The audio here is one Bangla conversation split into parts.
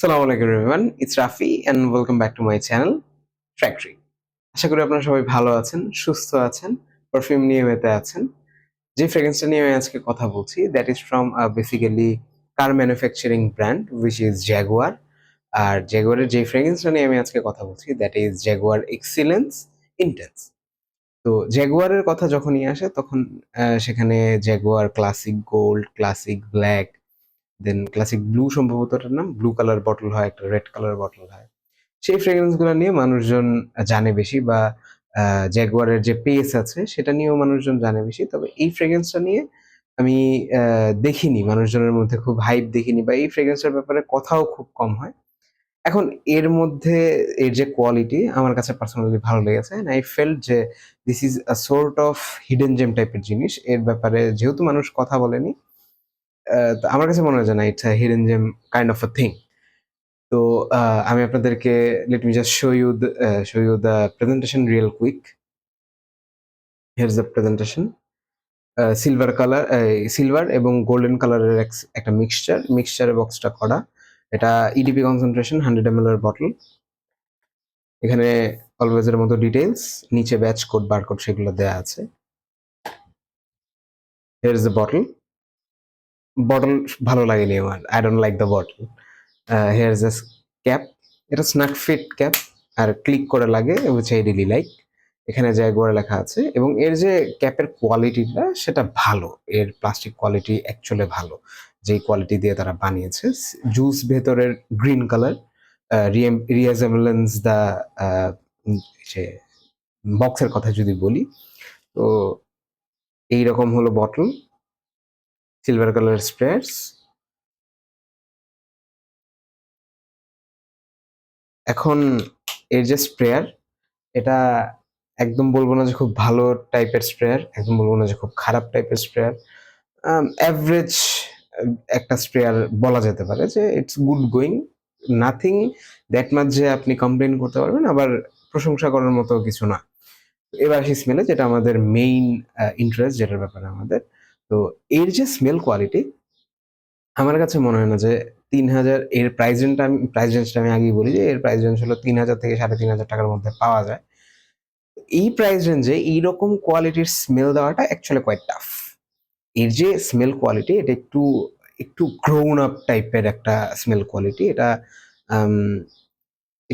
Assalamu alaikum everyone, it's Rafi and welcome back to my channel Factory. আশা করি আপনারা সবাই ভালো আছেন, সুস্থ আছেন, পারফিউম নিয়ে মেতে আছেন। যে ফ্রেগ্রেন্সটা নিয়ে আমি আজকে কথা বলছি that is from basically car manufacturing brand which is Jaguar. আর জাগুয়ারের যে ফ্রেগ্রেন্সটা নিয়ে আমি আজকে কথা বলছি that is Jaguar excellence intense. তো জাগুয়ারের কথা যখনই আসে তখন সেখানে Jaguar classic gold, classic black, then classic blue, সম্ভবত এটার নাম ব্লু কালার বটল হয়, একটা রেড কালার বটল হয়। সেই ফ্রেগ্রেন্স গুলো নিয়ে মানুষজন জানে বেশি, বা জ্যাগুয়ারের যে পেস আছে সেটা নিয়েও মানুষজন জানে বেশি। তবে এই ফ্রেগ্রেন্সটা নিয়ে আমি দেখিনি মানুষজনের মধ্যে খুব হাইপ দেখিনি, বা এই ফ্রেগ্রেন্সটার ব্যাপারে কথাও খুব কম হয়। এখন এর মধ্যে এর যে কোয়ালিটি আমার কাছে পার্সোনালি ভালো লেগেছে, এন্ড আই ফেল্ট যে this is a sort of hidden gem টাইপের জিনিস। এর ব্যাপারে যেহেতু মানুষ কথা বলেনি, তো আমার কাছে মনে হয় যে না, it's a hidden gem kind of a thing. তো আমি আপনাদেরকে let me just show you the presentation real quick. Here is the presentation. Silver colour, silver এবং গোল্ডেন কালারের একটা মিক্সচারে বক্সটা করা। এটা ইডিপি কনসেন্ট্রেশন 100 ml এর বটল। এখানে অলওয়েজ এর মতো ডিটেইলস, নিচে ব্যাচ কোড, বারকোড সেগুলো দেয়া আছে। Here is the bottle. Bottle ভালো লাগেনি আমার, I don't like the bottle. Here is the cap. এটা স্ন্যাক ফিট ক্যাপ, আর ক্লিক করে লাগে, উইচ আই রিলি লাইক। এখানে জাগুয়ার লেখা আছে এবং এর যে ক্যাপের কোয়ালিটিটা সেটা ভালো। এর প্লাস্টিক কোয়ালিটি অ্যাকচুয়ালি ভালো, যেই কোয়ালিটি দিয়ে তারা বানিয়েছে। জুস ভেতরের গ্রিন কালার রিয়াজেম্বলেন্স দ্য সে বক্সের কথা যদি বলি, তো এইরকম হলো বটল, সিলভার কালার স্প্রেয়ার্স। এখন এর যে স্প্রেয়ার, এটা একদম বলবো না যে খুব ভালো টাইপের স্প্রেয়ার, একদম বলবো না যে খুব খারাপ টাইপের স্প্রেয়ার। অ্যাভারেজ একটা স্প্রেয়ার বলা যেতে পারে, যে it's good going, nothing that much যে আপনি কমপ্লেন করতে পারবেন, আবার প্রশংসা করার মতো কিছু না। এবার আসি স্মেলে, যেটা আমাদের মেইন ইন্টারেস্ট, যেটার ব্যাপারে আমাদের। তো এর যে স্মেল কোয়ালিটি, আমার কাছে মনে হয় না যে 3000, এর প্রাইস রেঞ্জটা আমি আগেই বলি যে এর প্রাইস রেঞ্জ হলো 3000 থেকে 3500 টাকার মধ্যে পাওয়া যায়। এই প্রাইস রেঞ্জে এইরকম কোয়ালিটির স্মেল দেওয়াটা অ্যাকচুয়ালি কোয়াইট টাফ। এর যে স্মেল কোয়ালিটি, এটা একটু একটু গ্রোন আপ টাইপের একটা স্মেল কোয়ালিটি। এটা আম,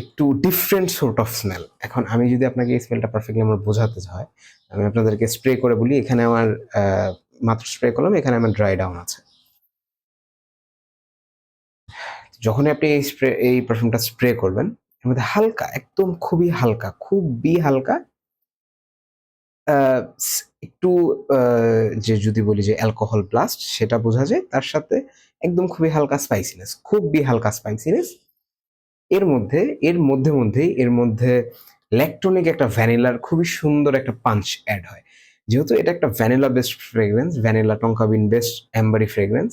একটু ডিফারেন্ট সোর্ট অফ স্মেল। এখন আমি যদি আপনাকে এই স্মেলটা পারফেক্টলি আমার বোঝাতে হয়, আমি আপনাদেরকে স্প্রে করে বলি। এখানে আমার মাত্র স্প্রে করলাম, এখানে আমার ড্রাই ডাউন আছে। যখনই আপনি এই পারফিউমটা স্প্রে করবেন, এর মধ্যে হালকা, একদম খুবই হালকা, খুবই হালকা, আহ, একটু যে যদি বলি যে অ্যালকোহল ব্লাস্ট, সেটা বোঝা যায়। তার সাথে একদম খুবই হালকা স্পাইসিনেস, খুবই হালকা স্পাইসিনেস। এর মধ্যে ল্যাকটোনিক একটা ভ্যানিলার খুবই সুন্দর একটা পাঞ্চ অ্যাড হয়। যেহেতু এটা একটা ভ্যানিলা বেস্ট ফ্রেগ্রেন্স, ভ্যানিলা টঙ্কা বিন বেস্ট অ্যাম্বারি ফ্রেগ্রেন্স,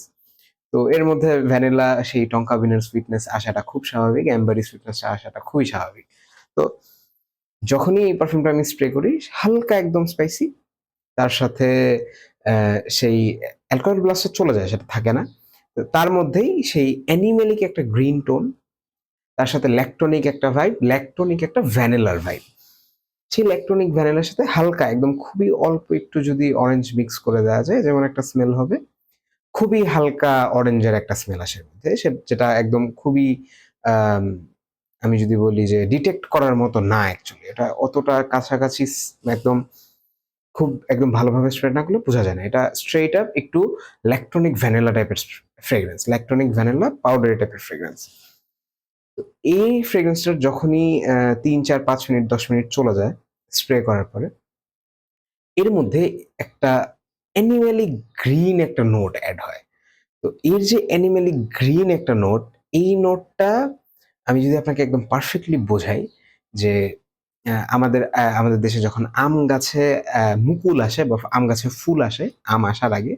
তো এর মধ্যে ভ্যানিলা সেই টঙ্কা বিনের সুইটনেস আসাটা খুব স্বাভাবিক, অ্যাম্বারি সুইটনেস আসাটা খুবই স্বাভাবিক। তো যখনই এই পারফিউমটা আমি স্প্রে করি, হালকা একদম স্পাইসি, তার সাথে সেই অ্যালকোহল ব্লাস্টটা চলে যায়, সেটা থাকে না। তো তার মধ্যেই সেই অ্যানিমেলিক একটা গ্রিন টোন, তার সাথে ল্যাকটোনিক একটা ভাইব, ল্যাকটোনিক একটা ভ্যানিলার ভাইব। সেই ল্যাকটোনিক ভ্যানিলার সাথে হালকা, একদম খুবই অল্প একটু যদি অরেঞ্জ মিক্স করে দেওয়া যায়, যেমন একটা স্মেল হবে, খুবই হালকা অরেঞ্জের একটা স্মেল আসে এর মধ্যে, যেটা একদম খুবই আম, আমি যদি বলি যে ডিটেক্ট করার মতো না, অ্যাকচুয়ালি এটা অতটা কাছাকাছি একদম খুব একদম ভালোভাবে স্প্রে না করলে বোঝা যায় না। এটা স্ট্রেট আপ একটু ল্যাকটোনিক ভ্যানিলা টাইপের ফ্রেগ্রেন্স, ল্যাকটোনিক ভ্যানিলা পাউডারি টাইপের ফ্রেগ্রেন্স। এই ফ্রেগ্রেন্সটা যখনই 3 4 5 মিনিট 10 মিনিট চলে যায় স্প্রে করার পরে, এর মধ্যে একটা অ্যানিমেলিক গ্রিন একটা নোট অ্যাড হয়। তো এর যে অ্যানিমেলিক গ্রিন একটা নোট, এই নোটটা আমি যদি আপনাকে একদম পারফেক্টলি বোঝাই, যে আমাদের দেশে যখন আম গাছে মুকুল আসে বা আম গাছে ফুল আসে, আম আসার আগে,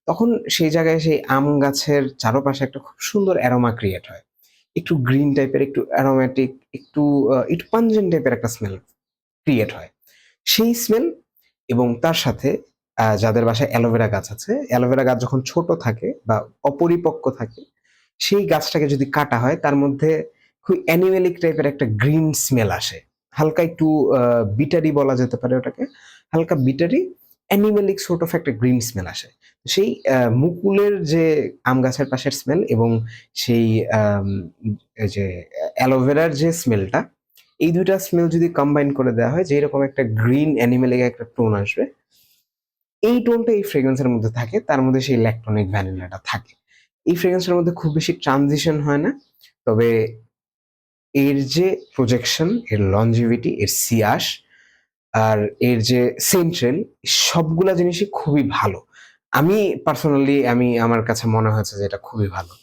তখন সেই জায়গায় সেই আম গাছের চারপাশে একটা খুব সুন্দর অ্যারোমা ক্রিয়েট হয়। একটু গ্রিন টাইপের, একটু অ্যারোমেটিক, একটু পাঞ্জেন্ট টাইপের একটা স্মেল ক্রিয়েট হয়। সেই স্মেল, এবং তার সাথে যাদের বাসায় অ্যালোভেরা গাছ আছে, অ্যালোভেরা গাছ যখন ছোট থাকে বা অপরিপক্ক থাকে, সেই গাছটাকে যদি কাটা হয় তার মধ্যে খুব অ্যানিমেলিক টাইপের একটা গ্রিন স্মেল আসে, হালকা একটু বিটারি বলা যেতে পারে ওটাকে, হালকা বিটারি অ্যানিমেলিক সর্ট অফ একটা গ্রিন স্মেল আসে। সেই মুকুলের যে আম গাছের পাশের স্মেল এবং সেই আম, এই যে অ্যালোভেরার যে স্মেলটা, এই দুইটা স্মেল যদি কম্বাইন করে দেওয়া হয়, যে এরকম একটা গ্রিন অ্যানিমেলিক একটা টোন আসবে, এই টোনটা এই ফ্রেগ্রেন্সের মধ্যে থাকে, তার মধ্যে সেই ইলেকট্রনিক ভ্যানিলাটা থাকে। এই ফ্রেগ্রেন্সের মধ্যে খুব বেশি ট্রানজিশন হয় না, তবে এর যে প্রজেকশন, এর লঞ্জিভিটি, এর সিয়াস আর এর যে সেন্ট্রেল, সবগুলা জিনিসই খুবই ভালো। আমি পার্সোনালি আমার কাছে মনে হয়েছে যে এটা খুবই ভালো।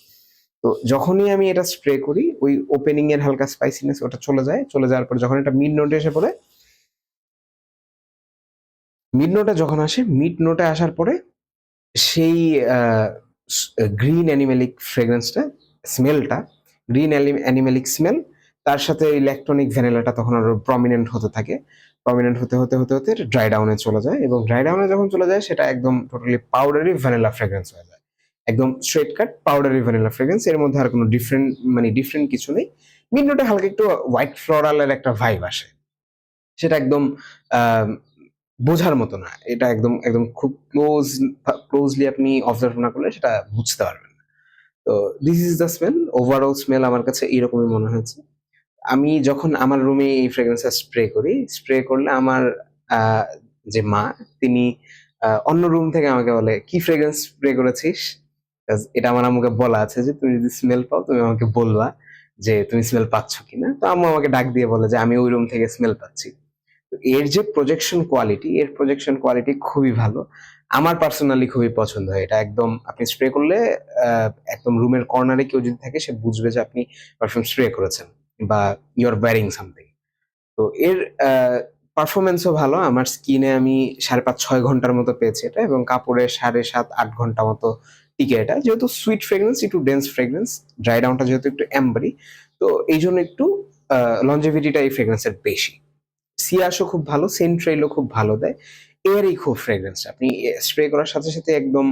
তো যখনই আমি এটা স্প্রে করি, ওই ওপেনিং এর হালকা স্পাইসিনেস ওটা চলে যায়, চলে যাওয়ার পর যখন এটা মিড নোটে এসে পড়ে, মিড নোটে যখন আসে, মিড নোটে আসার পরে সেই গ্রিন অ্যানিমেলিক ফ্রেগ্রেন্সটা, স্মেলটা, গ্রিন অ্যানিমেলিক স্মেল, তার সাথে ইলেকট্রনিক ভ্যানিলাটা তখন আরো প্রমিনেন্ট হতে থাকে। প্রমিনেন্ট হতে হতে হতে হতে ড্রাই ডাউনে চলে যায়, এবং ড্রাই ডাউনে যখন চলে যায় সেটা একদম টোটালি পাউডারি ভ্যানিলা ফ্রেগ্রেন্স হয়ে যায়। একদম স্ট্রেট কাট পাউডারি ভ্যানিলা ফ্রেগ্রেন্স, এর মধ্যে আর কোনো ডিফারেন্ট কিছু নেই। মিড নোটে হালকা একটু হোয়াইট ফ্লোরালের একটা ভাইব আসে, সেটা একদম আহ, বোঝার মতো না, এটা একদম একদম খুব ক্লোজলি আপনি অবজার্ভ না করলে সেটা বুঝতে পারবেন না। তো this is the smell, overall smell আমার কাছে এইরকমই মনে হয়েছে। আমি যখন আমার রুমে এই ফ্রেগ্রেন্সটা স্প্রে করি, স্প্রে করলে আমার আহ, যে মা, তিনি অন্য রুম থেকে আমাকে বলে, কি ফ্রেগ্রেন্স স্প্রে করেছিস? 'Cause এটা আমার আম্মুকে বলা আছে যে তুমি যদি স্মেল পাও তুমি আমাকে বলবা যে তুমি স্মেল পাচ্ছ কিনা। তো আম্মু আমাকে ডাক দিয়ে বলে যে আমি ওই রুম থেকে স্মেল পাচ্ছি। এর যে প্রজেকশন কোয়ালিটি, এর প্রজেকশন কোয়ালিটি খুবই ভালো। আমার পার্সোনালি খুবই পছন্দ হয় এটা। একদম আপনি স্প্রে করলে একদম রুমের কর্নারে কেউ যদি থাকে সে বুঝবে যে আপনি পারফিউম স্প্রে করেছেন বা ইউ আর ওয়্যারিং সামথিং। তো এর পারফরমেন্সও ভালো। আমার স্কিনে আমি ৫.৫-৬ ঘন্টার মতো পেয়েছি এটা, এবং কাপড়ে ৭.৫-৮ ঘন্টা মতো টিকে এটা। যেহেতু সুইট ফ্রেগ্রেন্স, একটু ডেন্স ফ্রেগ্রেন্স, ড্রাই ডাউনটা যেহেতু একটু অ্যাম্বারি, তো এইজন্য একটু লঞ্জেভিটিটা এই ফ্রেগ্রেন্সের বেশি। সিয়াসও খুব ভালো, সেন্ট্রেলও খুব ভালো দেয়। এয়ারই খুব ফ্রেগ্রেন্সটা। আপনি স্প্রে করার সাথে, সাথে একদম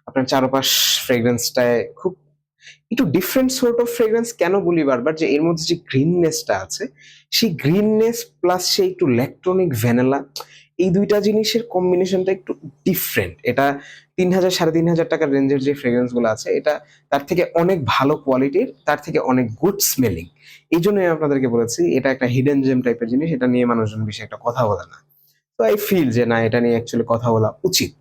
আপনার চারপাশ ফ্রেগ্রেন্সটায় খুব একটু ডিফারেন্ট সর্ট অফ ফ্রেগ্রেন্স। কেন বলি বারবার যে এর মধ্যে যে গ্রিননেসটা আছে, সেই গ্রিননেস প্লাস সেই একটু ইলেকট্রনিক ভ্যানিলা, এই ২ টা জিনিসের কম্বিনেশনটা একটু ডিফারেন্ট। এটা ৩,০০০ ৳৩,৫০০ টাকার রেঞ্জের যে ফ্রেগ্রেন্স গুলো আছে, এটা তার থেকে অনেক ভালো কোয়ালিটির, তার থেকে অনেক গুড স্মেলিং। এইজন্যই আমি আপনাদেরকে বলেছি এটা একটা হিডেন জেম টাইপের জিনিস। এটা নিয়ে মানুষজন বেশি একটা কথা বলে না। তো আই ফিল যে না, এটা নিয়ে অ্যাকচুয়ালি কথা বলা উচিত।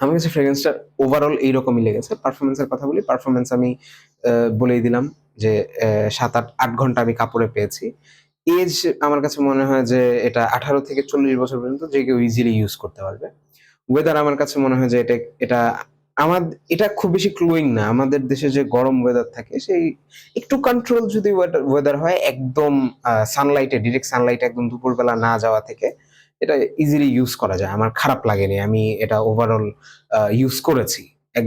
আমার কাছে ফ্রেগ্রেন্সটা ওভারঅল এইরকমই লেগেছে। পারফরম্যান্স এর কথা বলি। পারফরম্যান্স আমি বলেই দিলাম যে ৭-৮ ঘন্টা আমি কাপড়ে পেয়েছি। এজ আমার কাছে মনে হয় যে এটা ১৮ থেকে ৪০ বছর পর্যন্ত যে কেউ ইজিলি ইউজ করতে পারবে। ওয়েদার আমার কাছে মনে হয় যে এটা আমার এটা খুব বেশি ক্লোয়িং না। আমাদের দেশে যে গরম ওয়েদার থাকে, সেই একটু কন্ট্রোল যদি ওয়েদার হয়, একদম সানলাইটে, ডিরেক্ট সানলাইটে একদম দুপুরবেলা না যাওয়া থেকে এটা ইজিলি ইউজ করা যায়। আমার খারাপ লাগেনি। আমি এটা ওভারঅল ইউজ করেছি।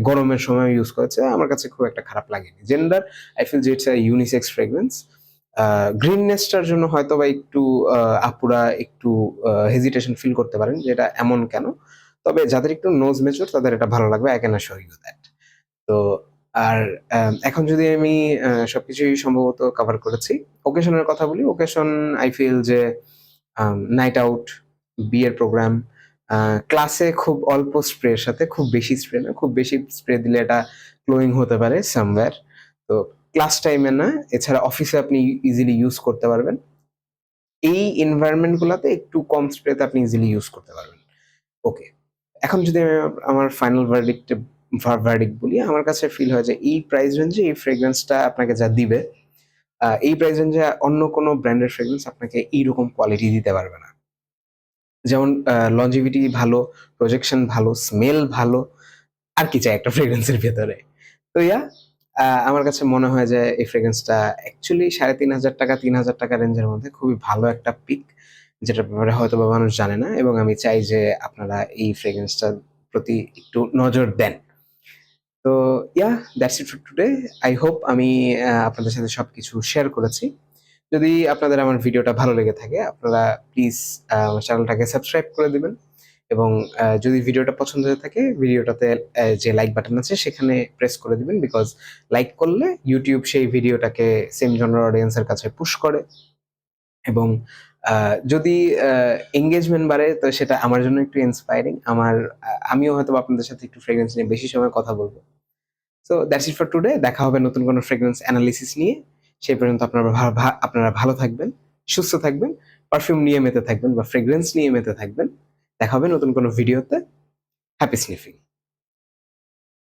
গরমের সময় ইউজ করেছি। আমার কাছে খুব একটা খারাপ লাগেনি। জেন্ডার, আই ফিল যে ইটস আ ইউনিসেক্স ফ্রেগ্রেন্স। গ্রিননেসটার জন্য হয়তোবা একটু আপুরা একটু হেজিটেশন ফিল করতে পারেন যে এটা এমন কেন? তবে যাদের একটু নোজ ম্যাচিউর তাদের এটা ভালো লাগবে। I can assure you that. তো আর এখন যদি আমি সবকিছুই সম্ভবত কভার করেছি। ওকেশন এর কথা বলি। ওকেশন, আই ফিল যে নাইট আউট, বিয়ের প্রোগ্রাম, আ ক্লাসে খুব অল্প স্প্রের সাথে, খুব বেশি স্প্রে না। খুব বেশি স্প্রে দিলে এটা ক্লোয়িং হতে পারে somewhere. তো ক্লাস টাইমে না, এছাড়া অফিসে আপনি ইজিলি ইউজ করতে পারবেন। এই এনভায়রনমেন্ট গুলাতে একটু কম স্প্রেতে আপনি ইজিলি ইউজ করতে পারবেন। ওকে। এখন যদি আমি আমার ফাইনাল ভার্ডিক্ট বলি, আমার কাছে ফিল হয় যে এই প্রাইস রেঞ্জে এই ফ্রেগ্রেন্সটা আপনাকে যা দিবে, এই প্রাইস রেঞ্জে অন্য কোনো ব্র্যান্ডের ফ্রেগ্রেন্স আপনাকে এইরকম কোয়ালিটি দিতে পারবে না। যেমন লঞ্জিভিটি ভালো, প্রজেকশন ভালো, স্মেল ভালো। আর কি চাই একটা ফ্রেগ্রেন্সের ভেতরে? তো আমার কাছে মনে হয় যে এই ফ্রেগ্রেন্সটা অ্যাকচুয়ালি ৳৩,৫০০ ৳৩,০০০ রেঞ্জের মধ্যে খুবই ভালো একটা পিক, যেটার ব্যাপারে হয়তোবা মানুষ জানে না, এবং আমি চাই যে আপনারা এই ফ্রেগ্রেন্সটার প্রতি একটু নজর দেন। তো that's it for today. I hope আমি আপনাদের সাথে সবকিছু শেয়ার করেছি। যদি আপনাদের আমার ভিডিওটা ভালো লেগে থাকে, আপনারা প্লিজ আমার চ্যানেলটাকে সাবস্ক্রাইব করে দিবেন, এবং যদি ভিডিওটা পছন্দ হয়ে থাকে ভিডিওটাতে যে লাইক বাটন আছে সেখানে প্রেস করে দিবেন, বিকজ লাইক করলে ইউটিউব সেই ভিডিওটাকে সেম জনরাল অডিয়েন্সের কাছে পুশ করে। এবং যদি এঙ্গেজমেন্ট বাড়ে তো সেটা আমার জন্য একটু ইন্সপায়ারিং। আমিও হয়তো আপনাদের সাথে একটু ফ্রেগ্রেন্স নিয়ে বেশি সময় কথা বলবো। So that's it for today. দেখা হবে নতুন কোনো ফ্রেগ্রেন্স অ্যানালিসিস নিয়ে। সেই পর্যন্ত আপনারা ভালো থাকবেন, সুস্থ থাকবেন, পারফিউম নিয়ে মেতে থাকবেন বা ফ্রেগ্রেন্স নিয়ে মেতে থাকবেন। দেখা হবে নতুন কোনো ভিডিওতে। Happy sniffing.